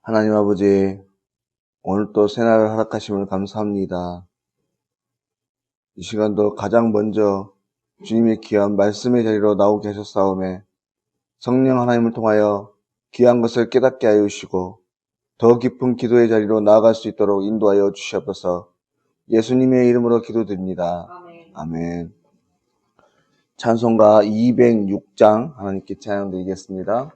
하나님 아버지, 오늘 또 새날을 허락하심을 감사합니다. 이 시간도 가장 먼저 주님의 귀한 말씀의 자리로 나오게 하셨사오매 성령 하나님을 통하여 귀한 것을 깨닫게 하여 주시고 더 깊은 기도의 자리로 나아갈 수 있도록 인도하여 주시옵소서. 예수님의 이름으로 기도드립니다. 아멘. 찬송가 206장 하나님께 찬양드리겠습니다.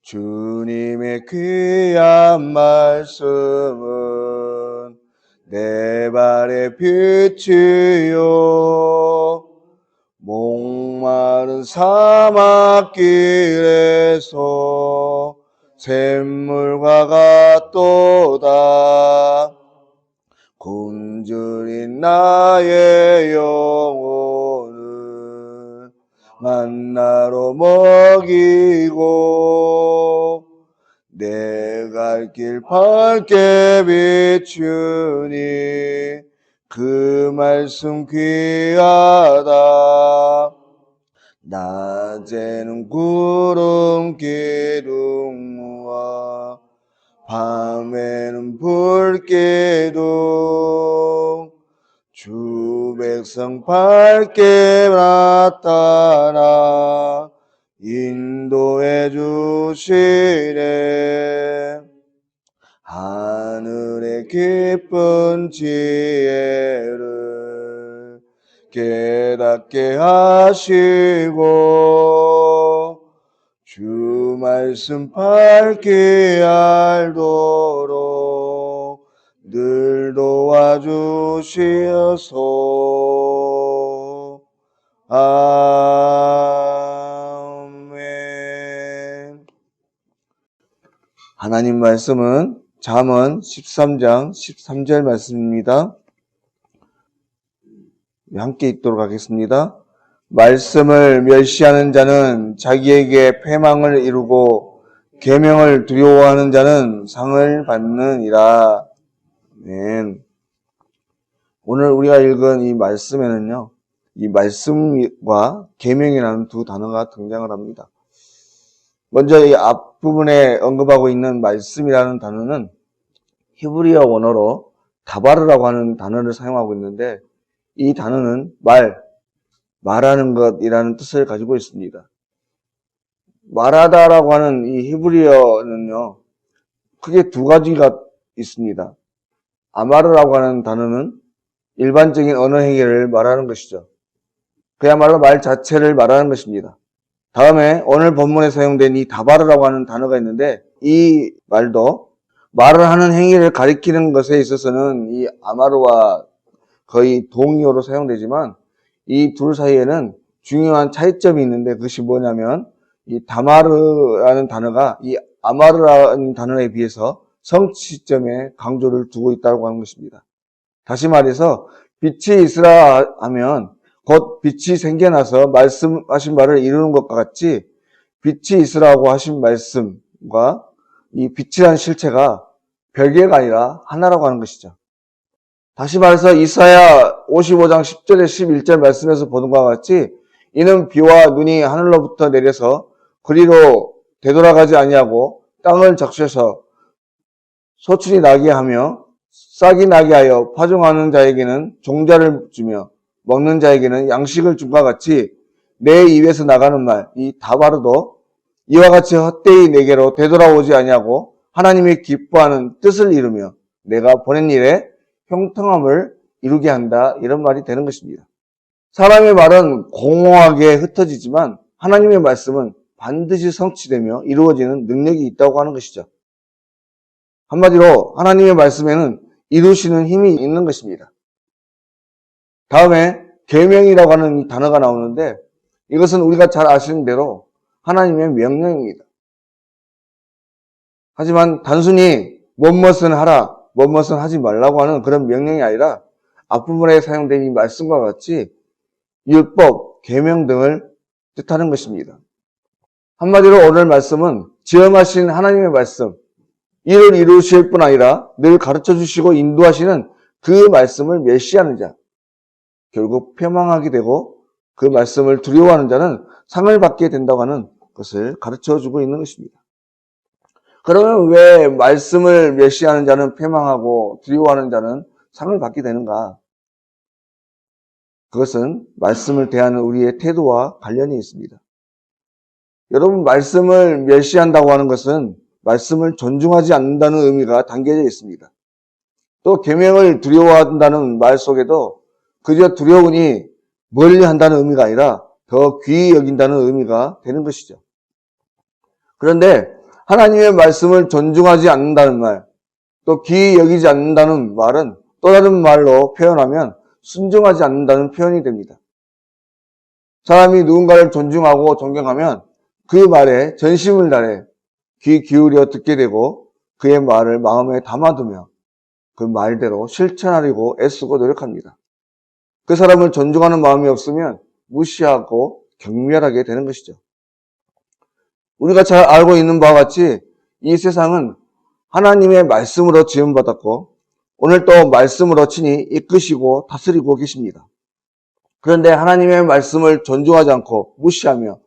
주님의 귀한 말씀은 내 발의 빛이요 목마른 사막길에서 샘물과 같도다. 굶주린 나의 영혼을 만나로 먹이고 내 갈 길 밝게 비추니 그 말씀 귀하다. 낮에는 구름 기둥과 밤에는 불기둥 주 백성 밝게 나타나 인도해 주시네. 하늘의 깊은 지혜를 깨닫게 하시고 주 말씀 밝게 알도록 늘 도와주시어서. 아멘. 하나님 말씀은 잠언 13장 13절 말씀입니다. 함께 읽도록 하겠습니다. 말씀을 멸시하는 자는 자기에게 패망을 이루고 계명을 두려워하는 자는 상을 받느니라. 아멘. 오늘 우리가 읽은 이 말씀에는요, 이 말씀과 계명이라는 두 단어가 등장을 합니다. 먼저 이 앞부분에 언급하고 있는 말씀이라는 단어는 히브리어 원어로 다바르라고 하는 단어를 사용하고 있는데, 이 단어는 말하는 것이라는 뜻을 가지고 있습니다. 말하다라고 하는 이 히브리어는요, 크게 두 가지가 있습니다. 아마르라고 하는 단어는 일반적인 언어 행위를 말하는 것이죠. 그야말로 말 자체를 말하는 것입니다. 다음에 오늘 본문에 사용된 이 다바르라고 하는 단어가 있는데, 이 말도 말을 하는 행위를 가리키는 것에 있어서는 이 아마르와 거의 동의어로 사용되지만 이 둘 사이에는 중요한 차이점이 있는데, 그것이 뭐냐면 이 다마르라는 단어가 이 아마르라는 단어에 비해서 성취점에 강조를 두고 있다고 하는 것입니다. 다시 말해서 빛이 있으라 하면 곧 빛이 생겨나서 말씀하신 바를 이루는 것과 같이 빛이 있으라고 하신 말씀과 이 빛이라는 실체가 별개가 아니라 하나라고 하는 것이죠. 다시 말해서 이사야 55장 10절에 11절 말씀에서 보는 것과 같이 이는 비와 눈이 하늘로부터 내려서 그리로 되돌아가지 아니하고 땅을 적셔서 소출이 나게 하며 싹이 나게 하여 파종하는 자에게는 종자를 주며 먹는 자에게는 양식을 준 것 같이 내 입에서 나가는 말, 이 다바르도 이와 같이 헛되이 내게로 되돌아오지 아니하고 하나님이 기뻐하는 뜻을 이루며 내가 보낸 일에 형통함을 이루게 한다, 이런 말이 되는 것입니다. 사람의 말은 공허하게 흩어지지만 하나님의 말씀은 반드시 성취되며 이루어지는 능력이 있다고 하는 것이죠. 한마디로 하나님의 말씀에는 이루시는 힘이 있는 것입니다. 다음에 계명이라고 하는 이 단어가 나오는데, 이것은 우리가 잘 아시는 대로 하나님의 명령입니다. 하지만 단순히 무엇은 하라, 무엇은 하지 말라고 하는 그런 명령이 아니라 앞부분에 사용된 이 말씀과 같이 율법, 계명 등을 뜻하는 것입니다. 한마디로 오늘 말씀은 지엄하신 하나님의 말씀, 이를 이루실 뿐 아니라 늘 가르쳐 주시고 인도하시는 그 말씀을 멸시하는 자, 결국 패망하게 되고 그 말씀을 두려워하는 자는 상을 받게 된다고 하는 것을 가르쳐 주고 있는 것입니다. 그러면 왜 말씀을 멸시하는 자는 패망하고 두려워하는 자는 상을 받게 되는가? 그것은 말씀을 대하는 우리의 태도와 관련이 있습니다. 여러분, 말씀을 멸시한다고 하는 것은 말씀을 존중하지 않는다는 의미가 담겨져 있습니다. 또 계명을 두려워한다는 말 속에도 그저 두려우니 멀리한다는 의미가 아니라 더 귀히 여긴다는 의미가 되는 것이죠. 그런데 하나님의 말씀을 존중하지 않는다는 말, 또 귀히 여기지 않는다는 말은 또 다른 말로 표현하면 순종하지 않는다는 표현이 됩니다. 사람이 누군가를 존중하고 존경하면 그 말에 전심을 다해 귀 기울여 듣게 되고 그의 말을 마음에 담아두며 그 말대로 실천하려고 애쓰고 노력합니다. 그 사람을 존중하는 마음이 없으면 무시하고 경멸하게 되는 것이죠. 우리가 잘 알고 있는 바와 같이 이 세상은 하나님의 말씀으로 지음받았고 오늘 또 말씀으로 친히 이끄시고 다스리고 계십니다. 그런데 하나님의 말씀을 존중하지 않고 무시하며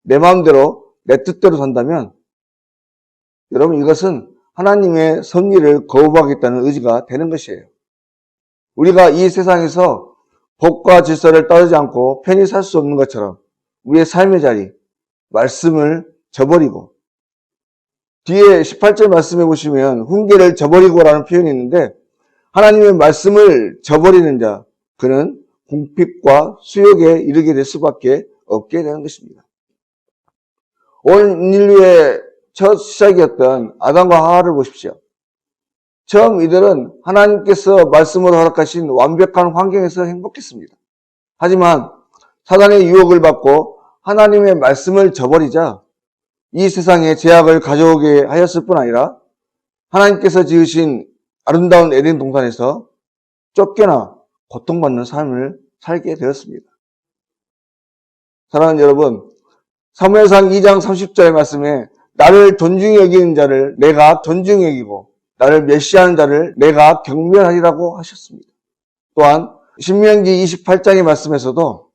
내 마음대로 내 뜻대로 산다면 여러분 이것은 하나님의 섭리를 거부하겠다는 의지가 되는 것이에요. 우리가 이 세상에서 법과 질서를 따르지 않고 편히 살 수 없는 것처럼 우리의 삶의 자리, 말씀을 저버리고 뒤에 18절 말씀해 보시면 훈계를 저버리고라는 표현이 있는데 하나님의 말씀을 저버리는 자, 그는 궁핍과 수욕에 이르게 될 수밖에 없게 되는 것입니다. 온 인류의 첫 시작이었던 아담과 하와를 보십시오. 처음 이들은 하나님께서 말씀으로 허락하신 완벽한 환경에서 행복했습니다. 하지만 사단의 유혹을 받고 하나님의 말씀을 저버리자 이 세상에 제약을 가져오게 하였을 뿐 아니라 하나님께서 지으신 아름다운 에덴 동산에서 쫓겨나 고통받는 삶을 살게 되었습니다. 사랑하는 여러분, 사무엘상 2장 30절의 말씀에 나를 존중히 여기는 자를 내가 존중히 여기고 나를 멸시하는 자를 내가 경멸하리라고 하셨습니다. 또한 신명기 28장의 말씀에서도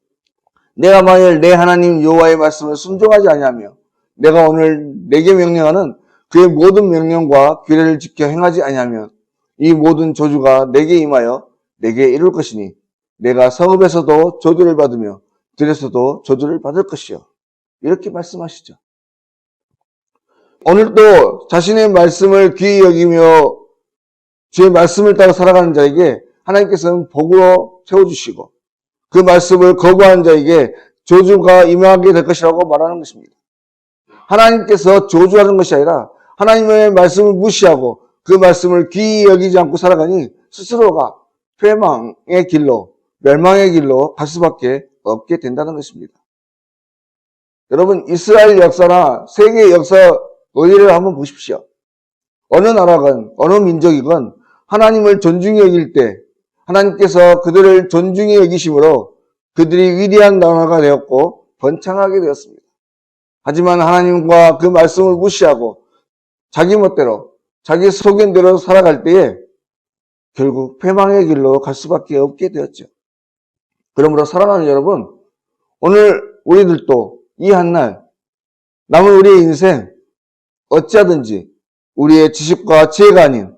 내가 만일 내 하나님 여호와의 말씀을 순종하지 아니하며 내가 오늘 내게 명령하는 그의 모든 명령과 규례를 지켜 행하지 아니하면 이 모든 저주가 내게 임하여 내게 이룰 것이니 내가 성읍에서도 저주를 받으며 들에서도 저주를 받을 것이요. 이렇게 말씀하시죠. 오늘도 자신의 말씀을 귀히 여기며 주의 말씀을 따라 살아가는 자에게 하나님께서는 복으로 세워주시고 그 말씀을 거부하는 자에게 저주가 임하게 될 것이라고 말하는 것입니다. 하나님께서 저주하는 것이 아니라 하나님의 말씀을 무시하고 그 말씀을 귀히 여기지 않고 살아가니 스스로가 패망의 길로, 멸망의 길로 갈 수밖에 없게 된다는 것입니다. 여러분, 이스라엘 역사나 세계 역사 의례를 한번 보십시오. 어느 나라건 어느 민족이건 하나님을 존중히 여길 때 하나님께서 그들을 존중히 여기심으로 그들이 위대한 나라가 되었고 번창하게 되었습니다. 하지만 하나님과 그 말씀을 무시하고 자기 멋대로 자기 소견대로 살아갈 때에 결국 패망의 길로 갈 수밖에 없게 되었죠. 그러므로 사랑하는 여러분, 오늘 우리들도 이 한날 남은 우리의 인생 어찌하든지 우리의 지식과 지혜가 아닌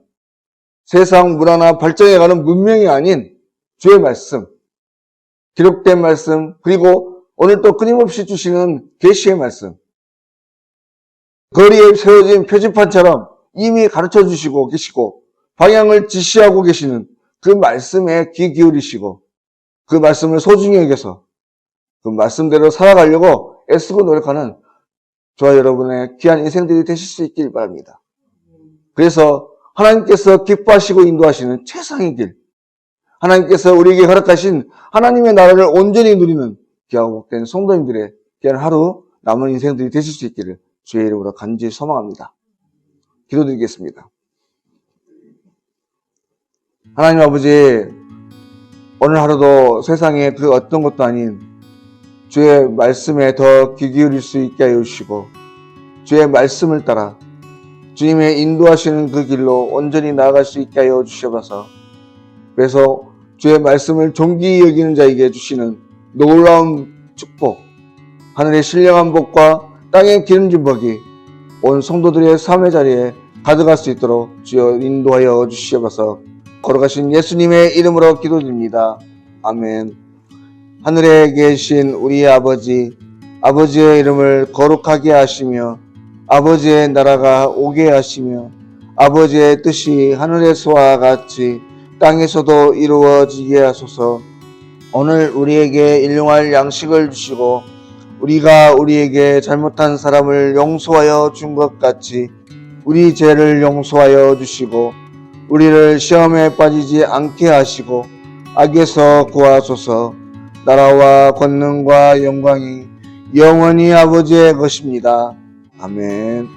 세상 문화나 발전해가는 문명이 아닌 주의 말씀, 기록된 말씀, 그리고 오늘 또 끊임없이 주시는 계시의 말씀, 거리에 세워진 표지판처럼 이미 가르쳐 주시고 계시고 방향을 지시하고 계시는 그 말씀에 귀 기울이시고 그 말씀을 소중히 여겨서 그 말씀대로 살아가려고 애쓰고 노력하는 저와 여러분의 귀한 인생들이 되실 수 있길 바랍니다. 그래서 하나님께서 기뻐하시고 인도하시는 최상의 길, 하나님께서 우리에게 허락하신 하나님의 나라를 온전히 누리는 귀하고 복된 성도님들의 귀한 하루 남은 인생들이 되실 수 있기를 주의 이름으로 간절히 소망합니다. 기도드리겠습니다. 하나님 아버지, 오늘 하루도 세상에 그 어떤 것도 아닌 주의 말씀에 더 귀 기울일 수 있게 하여 주시고 주의 말씀을 따라 주님의 인도하시는 그 길로 온전히 나아갈 수 있게 하여 주시옵소서. 그래서 주의 말씀을 존귀히 여기는 자에게 주시는 놀라운 축복, 하늘의 신령한 복과 땅의 기름진 복이 온 성도들의 삶의 자리에 가져갈 수 있도록 주여 인도하여 주시옵소서. 걸어가신 예수님의 이름으로 기도드립니다. 아멘. 하늘에 계신 우리 아버지, 아버지의 이름을 거룩하게 하시며 아버지의 나라가 오게 하시며 아버지의 뜻이 하늘에서와 같이 땅에서도 이루어지게 하소서. 오늘 우리에게 일용할 양식을 주시고 우리가 우리에게 잘못한 사람을 용서하여 준 것 같이 우리 죄를 용서하여 주시고 우리를 시험에 빠지지 않게 하시고 악에서 구하소서. 나라와 권능과 영광이 영원히 아버지의 것입니다. 아멘.